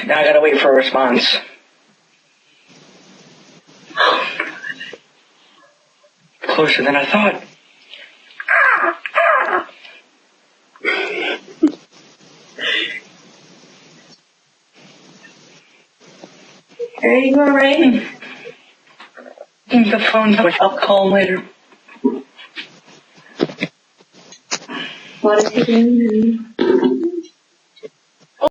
Now I gotta wait for a response. Closer than I thought. There you go, Ray. The phone's going. I'll call him later. What is he doing?